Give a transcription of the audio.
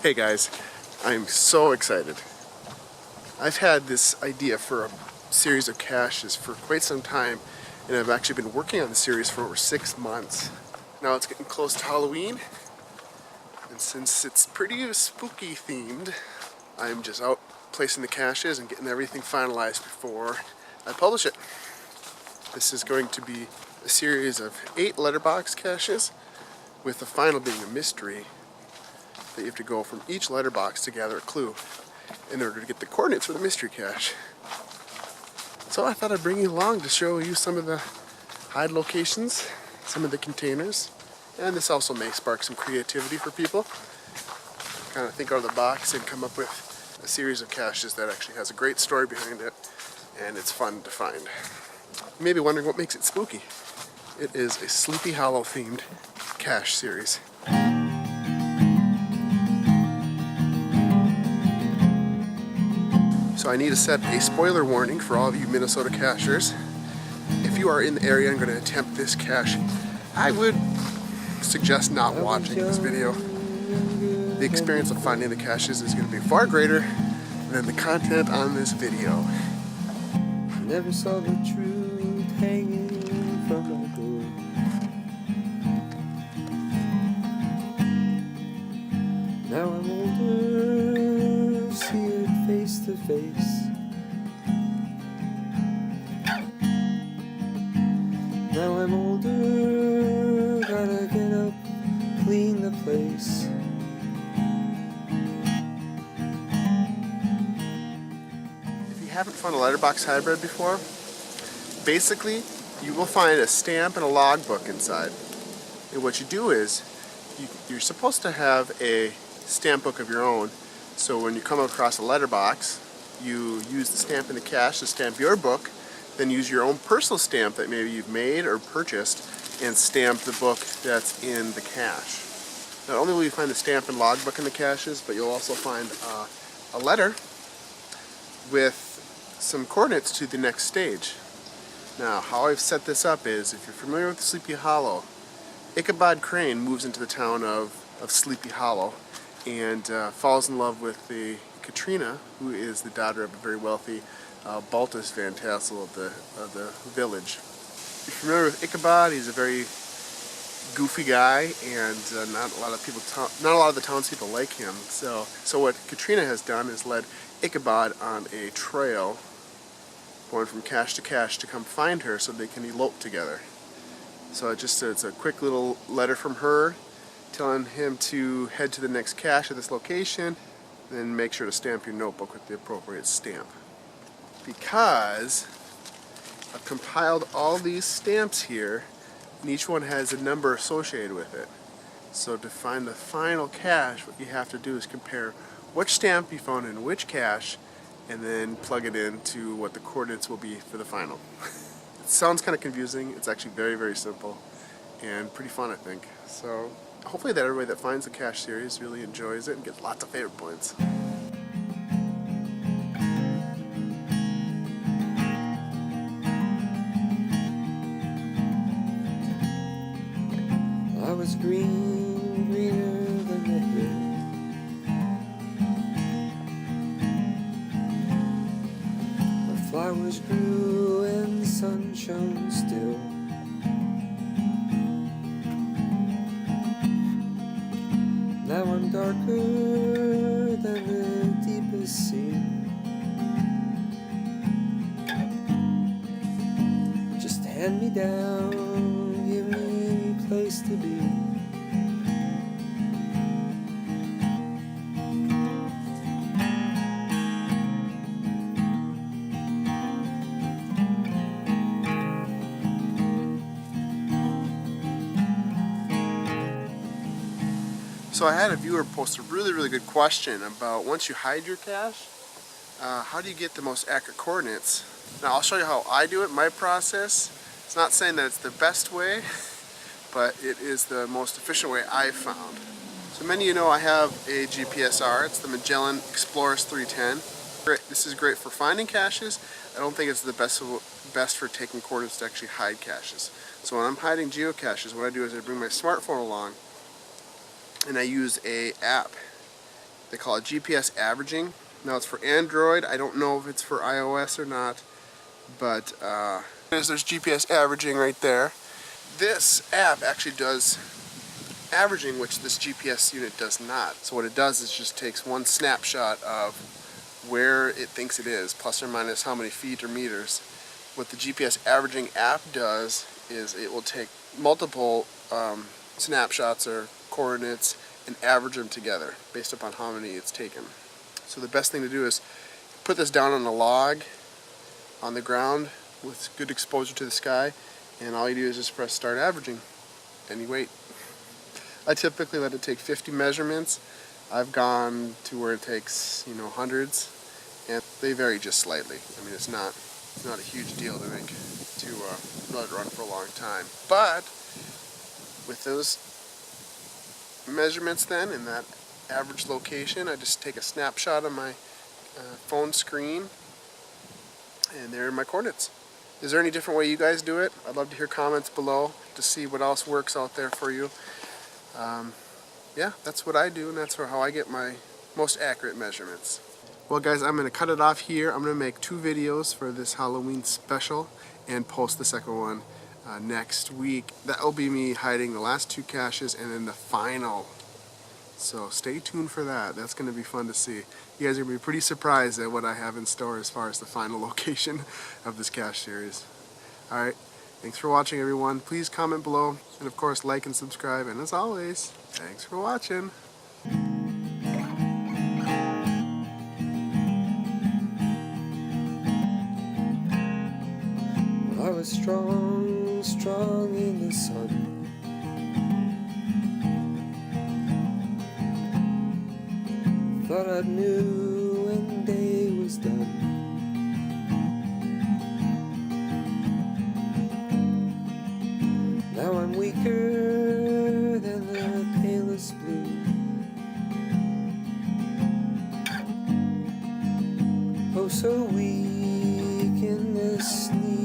Hey guys, I'm so excited. I've had this idea for a series of caches for quite some time, and I've actually been working on the series for over 6 months. Now it's getting close to Halloween, and since it's pretty spooky themed, I'm just out placing the caches and getting everything finalized before I publish it. This is going to be a series of 8 letterbox caches, with the final being a mystery that you have to go from each letterbox to gather a clue in order to get the coordinates for the mystery cache. So I thought I'd bring you along to show you some of the hide locations, some of the containers, and this also may spark some creativity for people. Kind of think out of the box and come up with a series of caches that actually has a great story behind it, and it's fun to find. You may be wondering what makes it spooky. It is a Sleepy Hollow themed cache series. So I need to set a spoiler warning for all of you Minnesota cachers. If you are in the area and going to attempt this cache, I would suggest not watching this video. The experience of finding the caches is going to be far greater than the content on this video. Never saw the truth hanging from my door. Now I'm older, see it face to face. Now I'm older, gotta get up, clean the place. If you haven't found a letterbox hybrid before, basically you will find a stamp and a logbook inside. And what you do is, you're supposed to have a stamp book of your own, so when you come across a letterbox, you use the stamp in the cache to stamp your book, then use your own personal stamp that maybe you've made or purchased and stamp the book that's in the cache. Not only will you find the stamp and logbook in the caches, but you'll also find a letter with some coordinates to the next stage. Now, how I've set this up is, if you're familiar with Sleepy Hollow, Ichabod Crane moves into the town of Sleepy Hollow and falls in love with the Katrina, who is the daughter of a very wealthy Baltus Van Tassel of the village. If you're familiar with Ichabod, he's a very goofy guy, and not a lot of the townspeople like him. So what Katrina has done is led Ichabod on a trail going from cache to cache to come find her so they can elope together. So it's a quick little letter from her telling him to head to the next cache at this location, then make sure to stamp your notebook with the appropriate stamp. Because I've compiled all these stamps here, and each one has a number associated with it. So to find the final cache, what you have to do is compare which stamp you found in which cache, and then plug it into what the coordinates will be for the final. It sounds kind of confusing. It's actually very, very simple and pretty fun, I think. So hopefully that everybody that finds the cache series really enjoys it and gets lots of favorite points. I was green, greener than the hill. The flowers grew and the sun shone still. Now I'm darker than the deepest sea. Just hand me down, give me any place to be. So I had a viewer post a really good question about, once you hide your cache, how do you get the most accurate coordinates? Now I'll show you how I do it, my process. It's not saying that it's the best way, but it is the most efficient way I've found. So many of you know I have a GPSR. It's the Magellan Explorers 310. This is great for finding caches. I don't think it's the best for taking coordinates to actually hide caches. So when I'm hiding geocaches, what I do is I bring my smartphone along and I use a app. They call it GPS averaging. Now it's for Android. I don't know if it's for iOS or not, but there's GPS averaging right there. This app actually does averaging, which this GPS unit does not. So what it does is just takes one snapshot of where it thinks it is, plus or minus how many feet or meters. What the GPS averaging app does is it will take multiple snapshots or coordinates and average them together based upon how many it's taken. So the best thing to do is put this down on a log on the ground with good exposure to the sky, and all you do is just press start averaging and you wait. I typically let it take 50 measurements. I've gone to where it takes, hundreds, and they vary just slightly. I mean, it's not a huge deal to make to let it run for a long time. But with those measurements then in that average location, I just take a snapshot of my phone screen, and there are my coordinates. Is there any different way you guys do it? I'd love to hear comments below to see what else works out there for you. Yeah, that's what I do, and that's how I get my most accurate measurements. Well guys, I'm going to cut it off here. I'm going to make 2 videos for this Halloween special and post the second one next week. That will be me hiding the last 2 caches and then the final. So stay tuned for that. That's going to be fun to see. You guys are going to be pretty surprised at what I have in store as far as the final location of this cache series. Alright, thanks for watching everyone. Please comment below, and of course like and subscribe, and as always, thanks for watching. I was strong, strong in the sun. Thought I knew when day was done. Now I'm weaker than the palest blue. Oh, so weak in this need.